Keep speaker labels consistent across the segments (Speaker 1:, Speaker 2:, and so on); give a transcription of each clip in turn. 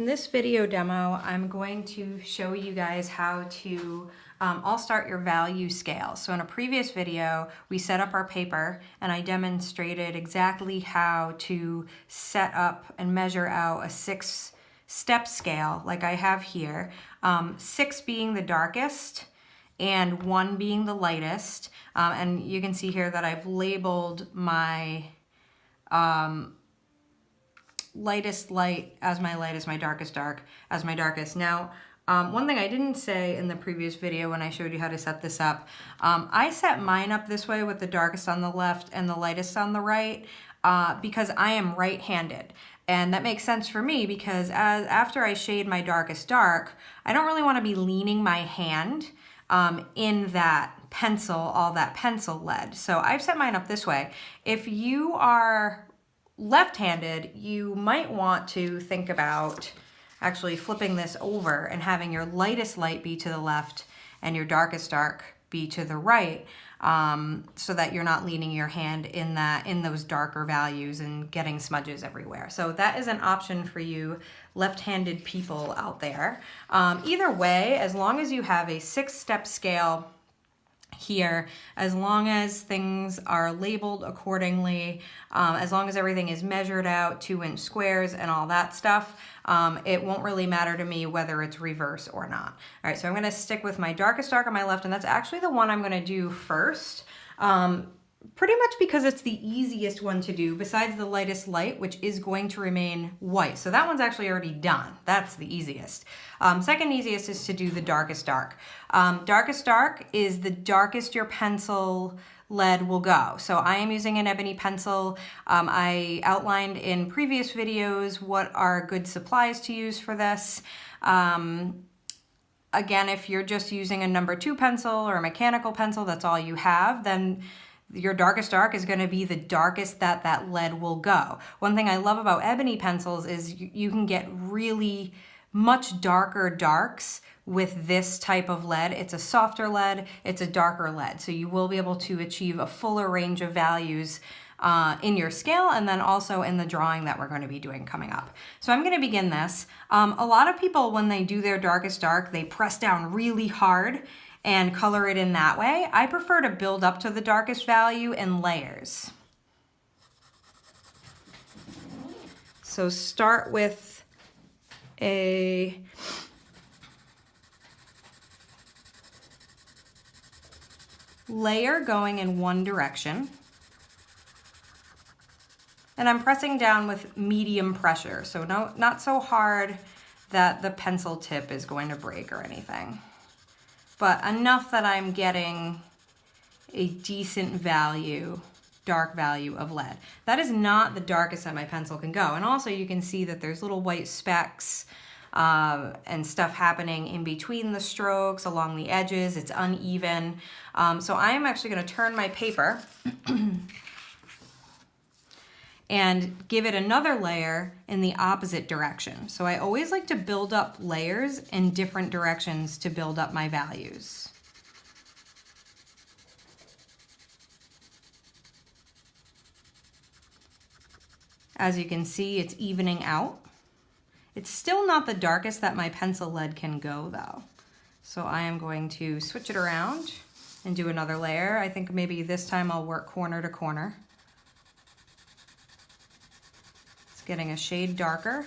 Speaker 1: In this video demo, I'm going to show you guys how to all start your value scale. So in a previous video, we set up our paper and I demonstrated exactly how to set up and measure out a 6-step scale like I have here. 6 being the darkest and 1 being the lightest. And you can see here that I've labeled my lightest light as my lightest, my darkest dark as my darkest. Now, one thing I didn't say in the previous video when I showed you how to set this up, I set mine up this way with the darkest on the left and the lightest on the right because I am right-handed. And that makes sense for me because after I shade my darkest dark, I don't really want to be leaning my hand in that pencil, all that pencil lead. So I've set mine up this way. If you are left-handed, you might want to think about actually flipping this over and having your lightest light be to the left and your darkest dark be to the right, so that you're not leaning your hand in those darker values and getting smudges everywhere. So that is an option for you left-handed people out there. Either way, as long as you have a 6-step scale here, as long as things are labeled accordingly, as long as everything is measured out 2-inch squares and all that stuff, it won't really matter to me whether it's reverse or not. All right, so I'm gonna stick with my darkest dark on my left, and that's actually the one I'm gonna do first. Pretty much because it's the easiest one to do besides the lightest light, which is going to remain white. So that one's actually already done. That's the easiest. Second easiest is to do the darkest dark. Darkest dark is the darkest your pencil lead will go. So I am using an ebony pencil. I outlined in previous videos what are good supplies to use for this. Again, if you're just using a number 2 pencil or a mechanical pencil, that's all you have, then your darkest dark is going to be the darkest that lead will go. One thing I love about ebony pencils is you can get really much darker darks with this type of lead. It's a softer lead, it's a darker lead, so you will be able to achieve a fuller range of values in your scale and then also in the drawing that we're going to be doing coming up. So I'm going to begin this. A lot of people, when they do their darkest dark, they press down really hard and color it in that way. I prefer to build up to the darkest value in layers. So start with a layer going in one direction. And I'm pressing down with medium pressure, so not so hard that the pencil tip is going to break or anything, but enough that I'm getting a decent value, dark value of lead. That is not the darkest that my pencil can go. And also you can see that there's little white specks and stuff happening in between the strokes, along the edges. It's uneven. So I am actually gonna turn my paper and give it another layer in the opposite direction. So I always like to build up layers in different directions to build up my values. As you can see, it's evening out. It's still not the darkest that my pencil lead can go though. So I am going to switch it around and do another layer. I think maybe this time I'll work corner to corner. Getting a shade darker.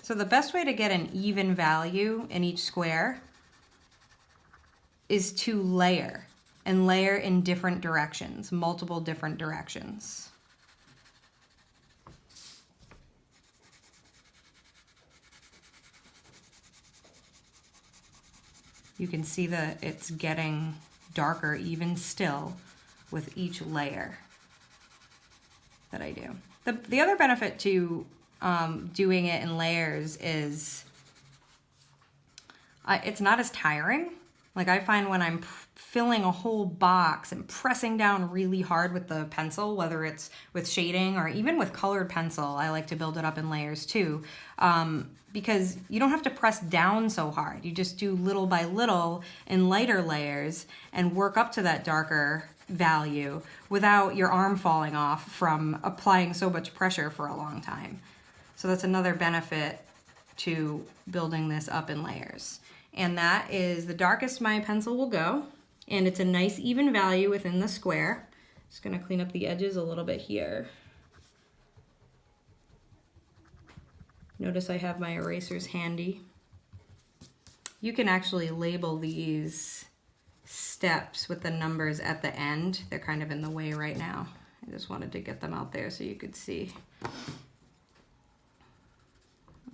Speaker 1: So the best way to get an even value in each square is to layer, and layer in different directions, multiple different directions. You can see that it's getting darker even still with each layer that I do. The other benefit to doing it in layers is it's not as tiring. Like I find when I'm filling a whole box and pressing down really hard with the pencil, whether it's with shading or even with colored pencil, I like to build it up in layers too, because you don't have to press down so hard. You just do little by little in lighter layers and work up to that darker value without your arm falling off from applying so much pressure for a long time. So that's another benefit to building this up in layers. And that is the darkest my pencil will go. And it's a nice even value within the square. Just gonna clean up the edges a little bit here. Notice I have my erasers handy. You can actually label these steps with the numbers at the end. They're kind of in the way right now. I just wanted to get them out there so you could see.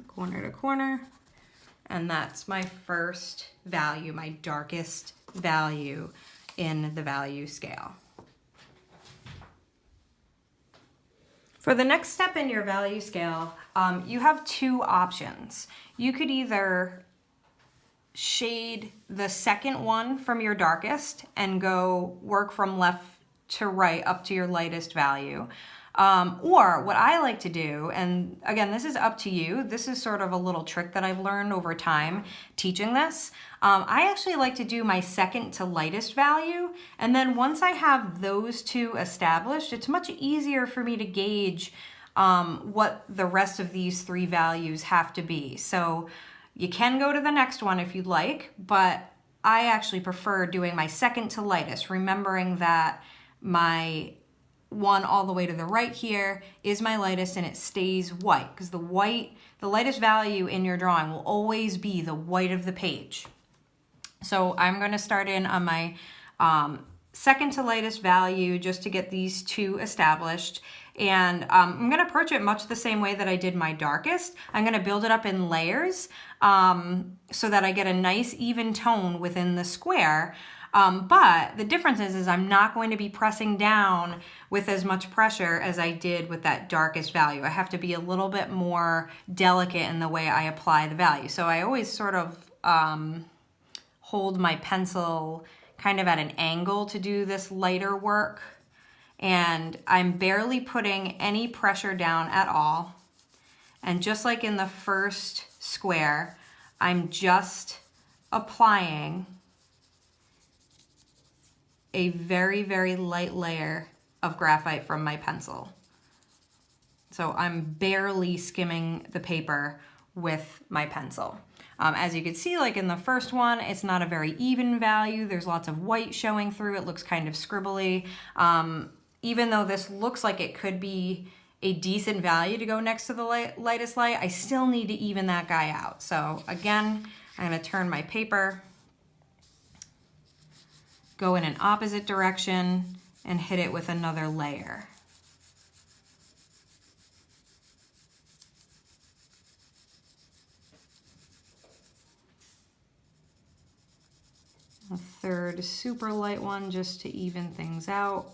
Speaker 1: Corner to corner. And that's my first value, my darkest value in the value scale. For the next step in your value scale, you have two options. You could either shade the second one from your darkest and go work from left to right up to your lightest value. Or what I like to do, and again, this is up to you. This is sort of a little trick that I've learned over time teaching this. I actually like to do my second to lightest value. And then once I have those two established, it's much easier for me to gauge what the rest of these three values have to be. So you can go to the next one if you'd like, but I actually prefer doing my second to lightest, remembering that my one all the way to the right here is my lightest and it stays white, because the lightest value in your drawing will always be the white of the page. So I'm going to start in on my second to lightest value just to get these two established. And I'm going to approach it much the same way that I did my darkest. I'm going to build it up in layers so that I get a nice even tone within the square. But the difference is I'm not going to be pressing down with as much pressure as I did with that darkest value. I have to be a little bit more delicate in the way I apply the value. So I always sort of hold my pencil kind of at an angle to do this lighter work. And I'm barely putting any pressure down at all. And just like in the first square, I'm just applying a very, very light layer of graphite from my pencil. So I'm barely skimming the paper with my pencil. As you can see, like in the first one, it's not a very even value. There's lots of white showing through. It looks kind of scribbly. Even though this looks like it could be a decent value to go next to the lightest light, I still need to even that guy out. So again, I'm going to turn my paper, go in an opposite direction, and hit it with another layer. A third super light one just to even things out.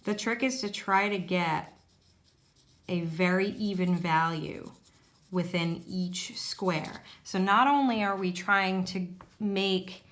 Speaker 1: The trick is to try to get a very even value within each square. So not only are we trying to make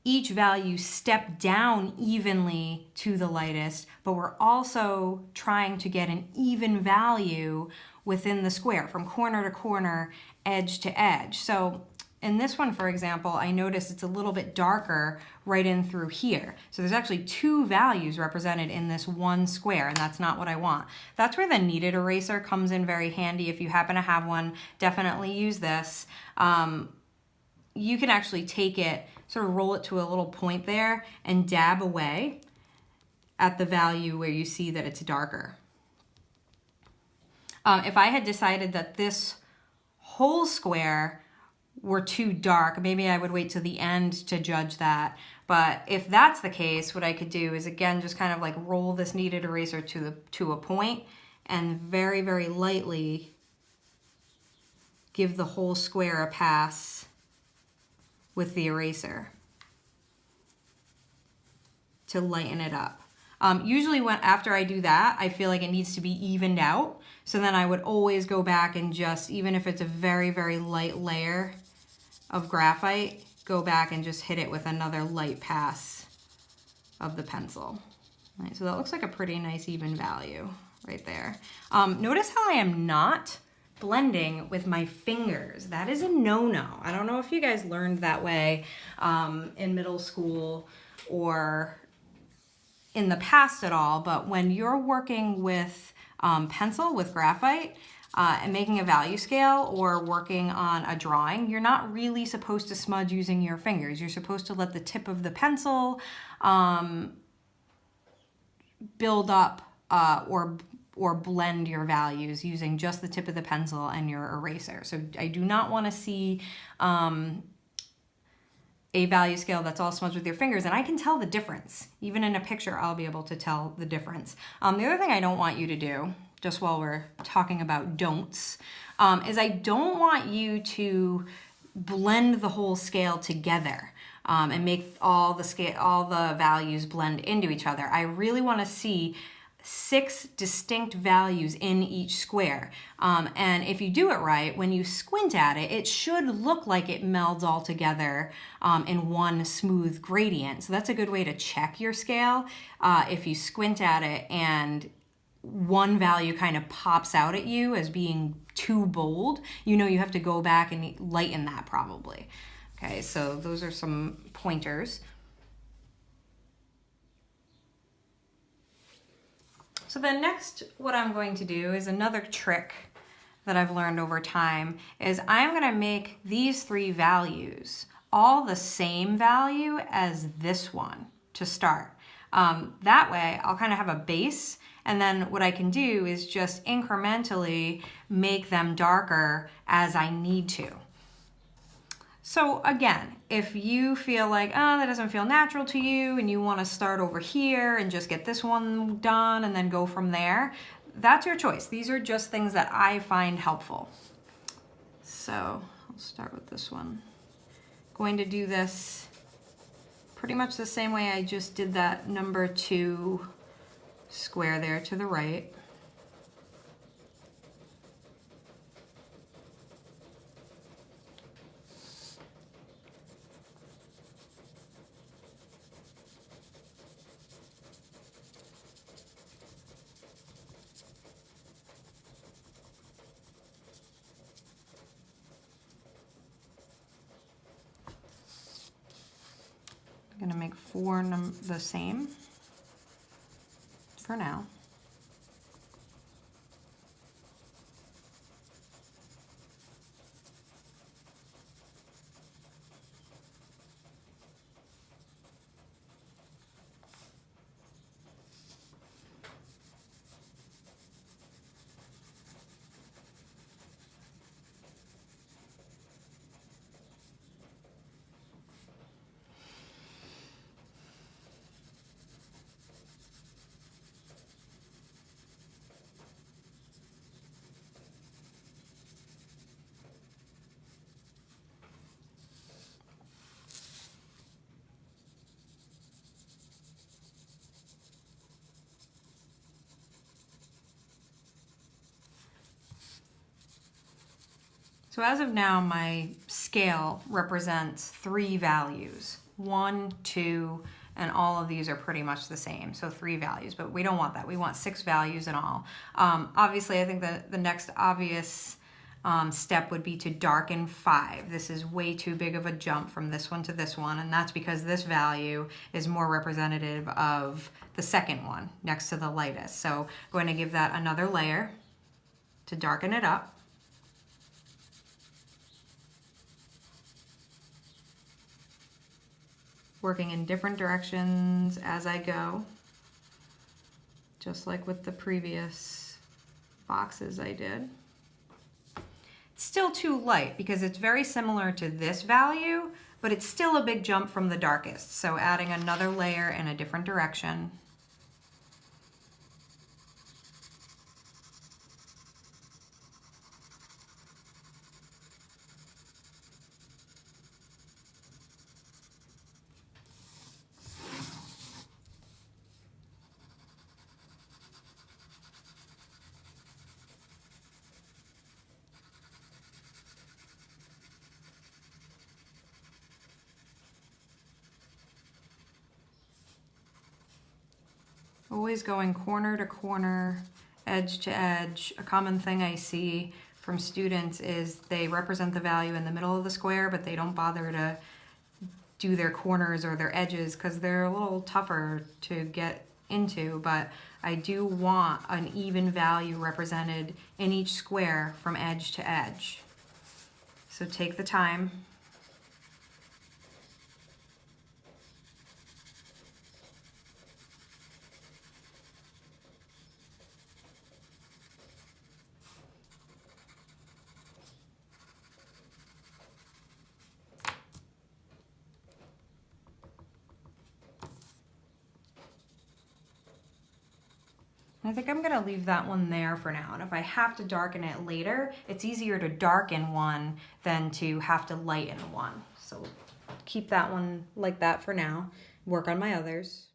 Speaker 1: each value step down evenly to the lightest, but we're also trying to get an even value within the square from corner to corner, edge to edge. So in this one, for example, I notice it's a little bit darker right in through here. So there's actually two values represented in this one square, and that's not what I want. That's where the kneaded eraser comes in very handy. If you happen to have one, definitely use this. You can actually take it, sort of roll it to a little point there, and dab away at the value where you see that it's darker. If I had decided that this whole square were too dark, maybe I would wait till the end to judge that. But if that's the case, what I could do is again just kind of like roll this kneaded eraser to a point and very, very lightly give the whole square a pass with the eraser to lighten it up. Usually after I do that, I feel like it needs to be evened out. So then I would always go back and just, even if it's a very, very light layer of graphite, go back and just hit it with another light pass of the pencil. All right, so that looks like a pretty nice even value right there. Notice how I am not blending with my fingers. That is a no-no. I don't know if you guys learned that way in middle school or in the past at all, but when you're working with pencil, with graphite, and making a value scale or working on a drawing, you're not really supposed to smudge using your fingers. You're supposed to let the tip of the pencil build up or blend your values using just the tip of the pencil and your eraser. So I do not want to see a value scale that's all smudged with your fingers, and I can tell the difference. Even in a picture, I'll be able to tell the difference. The other thing I don't want you to do, just while we're talking about don'ts, is I don't want you to blend the whole scale together and make all the values blend into each other. I really want to see 6 distinct values in each square. And if you do it right, when you squint at it, it should look like it melds all together in one smooth gradient. So that's a good way to check your scale. If you squint at it and one value kind of pops out at you as being too bold, you know you have to go back and lighten that probably. Okay, so those are some pointers. So then next, what I'm going to do is another trick that I've learned over time is I'm going to make these 3 values all the same value as this one to start. That way I'll kind of have a base, and then what I can do is just incrementally make them darker as I need to. So again, if you feel like, oh, that doesn't feel natural to you and you want to start over here and just get this one done and then go from there, that's your choice. These are just things that I find helpful. So I'll start with this one. Going to do this pretty much the same way I just did that number 2 square there to the right. I'm gonna make 4 the same for now. So as of now, my scale represents 3 values, 1, 2, and all of these are pretty much the same. So 3 values, but we don't want that. We want 6 values in all. Obviously, I think that the next obvious step would be to darken 5. This is way too big of a jump from this one to this one, and that's because this value is more representative of the second one next to the lightest. So I'm going to give that another layer to darken it up. Working in different directions as I go, just like with the previous boxes I did. It's still too light because it's very similar to this value, but it's still a big jump from the darkest. So adding another layer in a different direction. Always going corner to corner, edge to edge. A common thing I see from students is they represent the value in the middle of the square, but they don't bother to do their corners or their edges because they're a little tougher to get into. But I do want an even value represented in each square from edge to edge. So take the time. I think I'm gonna leave that one there for now. And if I have to darken it later, it's easier to darken one than to have to lighten one. So keep that one like that for now. Work on my others.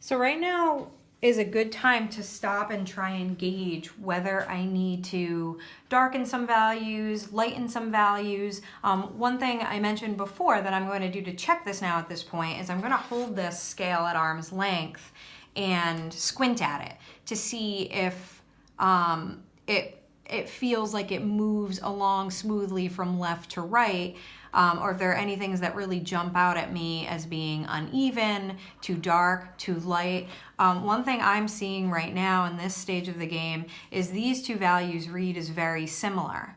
Speaker 1: So right now is a good time to stop and try and gauge whether I need to darken some values, lighten some values. One thing I mentioned before that I'm going to do to check this now at this point is I'm going to hold this scale at arm's length and squint at it to see if it feels like it moves along smoothly from left to right, or if there are any things that really jump out at me as being uneven, too dark, too light. One thing I'm seeing right now in this stage of the game is these two values read as very similar.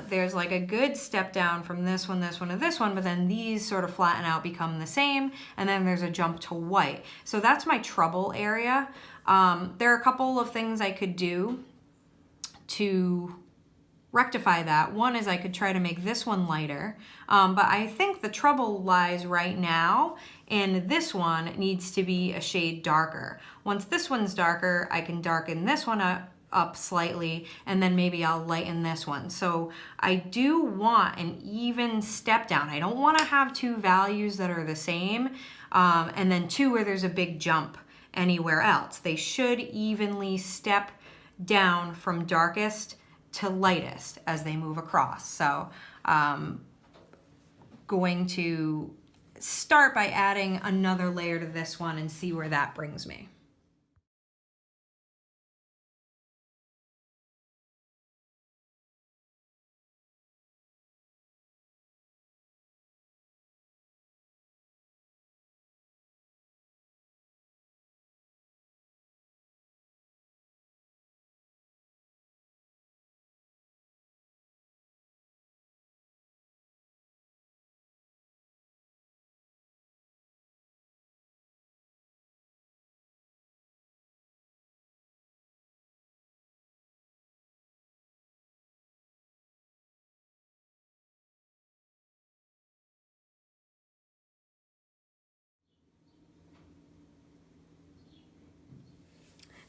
Speaker 1: There's like a good step down from this one to this one, but then these sort of flatten out, become the same, and then there's a jump to white. So that's my trouble area. There are a couple of things I could do to rectify that. One is I could try to make this one lighter, but I think the trouble lies right now in this one needs to be a shade darker. Once this one's darker, I can darken this one up slightly, and then maybe I'll lighten this one. So I do want an even step down. I don't want to have two values that are the same, and then two where there's a big jump anywhere else. They should evenly step down from darkest to lightest as they move across. So going to start by adding another layer to this one and see where that brings me.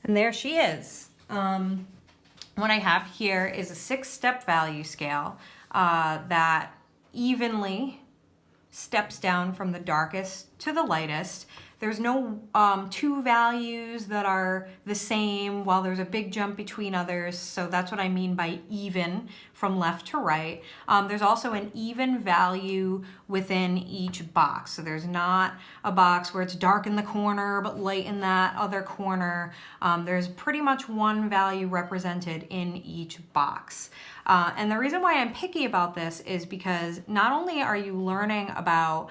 Speaker 1: And there she is. What I have here is a 6-step value scale that evenly steps down from the darkest to the lightest. There's no two values that are the same while there's a big jump between others. So that's what I mean by even from left to right. There's also an even value within each box. So there's not a box where it's dark in the corner but light in that other corner. There's pretty much one value represented in each box. And the reason why I'm picky about this is because not only are you learning about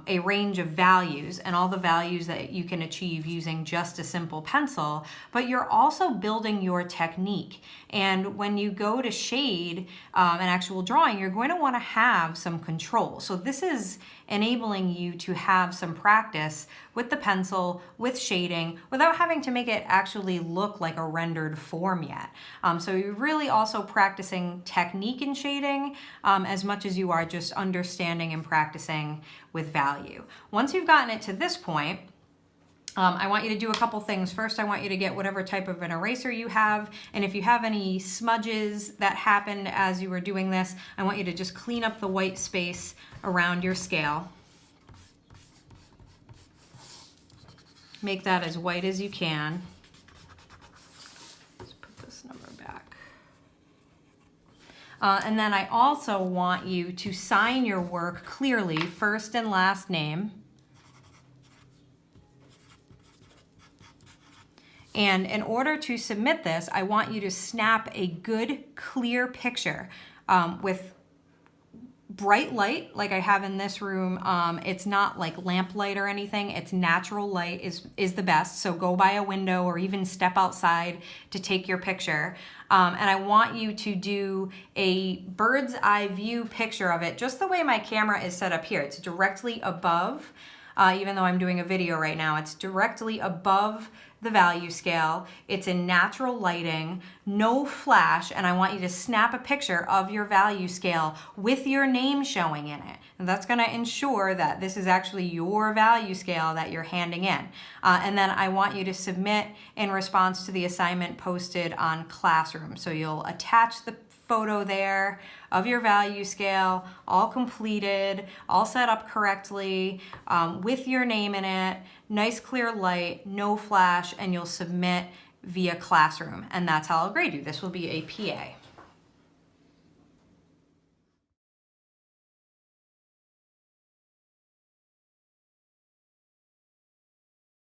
Speaker 1: a range of values and all the values that you can achieve using just a simple pencil, but you're also building your technique. And when you go to shade an actual drawing, you're going to want to have some control. So this is enabling you to have some practice with the pencil, with shading, without having to make it actually look like a rendered form yet. So you're really also practicing technique in shading as much as you are just understanding and practicing with value. Once you've gotten it to this point, I want you to do a couple things. First, I want you to get whatever type of an eraser you have. And if you have any smudges that happened as you were doing this, I want you to just clean up the white space around your scale. Make that as white as you can. Let's put this number back. And then I also want you to sign your work clearly, first and last name. And in order to submit this, I want you to snap a good, clear picture with bright light like I have in this room. It's not like lamp light or anything. It's natural light is the best. So go by a window or even step outside to take your picture. And I want you to do a bird's eye view picture of it, just the way my camera is set up here. It's directly above, even though I'm doing a video right now, it's directly above the value scale. It's in natural lighting, no flash, and I want you to snap a picture of your value scale with your name showing in it. And that's gonna ensure that this is actually your value scale that you're handing in. And then I want you to submit in response to the assignment posted on Classroom. So you'll attach the photo there of your value scale, all completed, all set up correctly, with your name in it, nice clear light, no flash, and you'll submit via Classroom. And that's how I'll grade you. This will be a PA.